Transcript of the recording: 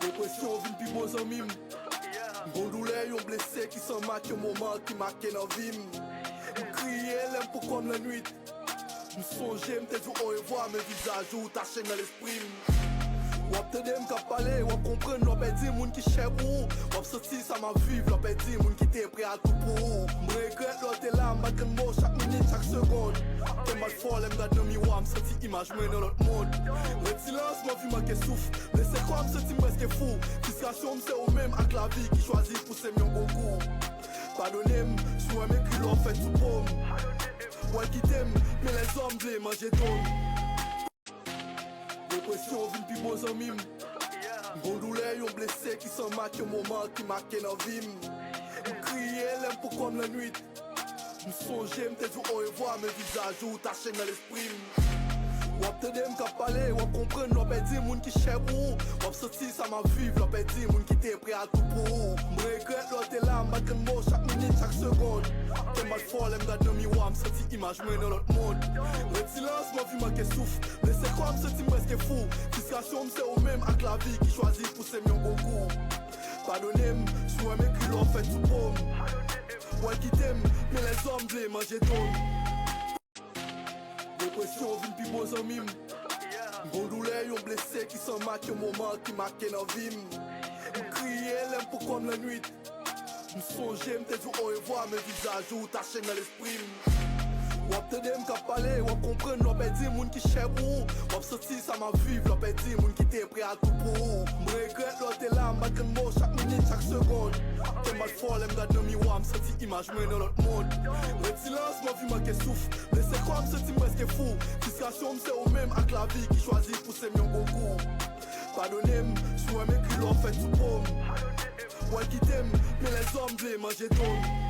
Dépression vin pi bon zanmim. Bon douleur yon blessé qui s'en marque un moment qui marque dans vie. Crier l'aime pour comme la nuit. M'songe m'te dit au revoir mes visages ou taché dans l'esprit. Wap te dem ka pale, wap kompren lop e di moun ki chè pou. Wap soti sa ma viv, lop e di moun ki te pre a tout pou. M'regret lò te la, m'bat gen mò chak minute, chak seconde. Te mal fol, m'gad nan miwa, m'soti imaj mwen nan lot monde. Retilans m'a vi manke souf, blese kwa m'soti mweske fou. Frustrasyon m'se ou mèm ak la vi ki chwazi pousse m'yon bon kou. Padonem, sou mè kri lò fè tout pom. Wè ki tem, mais les hommes vle manje tom. Dépression vin pi bon zanmim. Bon douleur yon blessé qui s'en marque un moment qui marque dans vie. M'crier l'aime pour comme la nuit. M'songe m'te dit au revoir mes visages ou taché dans l'esprit. Wap te dem ka pale, wap kompren lop e di moun ki chè pou. Wap soti sa ma viv, lop e di moun ki te pre a tout pou. M'regret lò te la, m'bat gen mò chak minute, chak seconde. Te mal fol, m'gad nan miwa, m'soti imaj mwen nan lot monde. Retilans m'a vi manke souf, blese kwa m'soti mweske fou. Frustrasyon m'se ou mèm ak la vi ki chwazi pousse m'yon bon kou. Padonem, sou mè kri lò fè tout pom. Wè ki tem, mais les hommes vle manje tom. Dépression vin pi bon zanmim. Bon douleur yon blessé qui s'en marque un moment qui marque dans vie. M'crier l'aime pour comme la nuit. M'songe m'te dit au revoir mes visages ou taché dans l'esprit. Wap te dem ka pale, wap kompren lop e di moun ki chè pou. Wap soti sa ma viv, lop e di moun ki te pre a tout pou. M'regret lò te la, m'bat gen mò chak minute, chak seconde. Te mal fol, m'gad nan miwa, m'soti imaj mwen nan lot monde. Retilans m'a vi manke souf, blese kwa m'soti mweske fou. Frustrasyon m'se ou mèm ak la vi ki chwazi pousse m'yon bon kou. Padonem, sou mè kri lò fè tout pom. Wè ki tem, mais les hommes vle manje tom.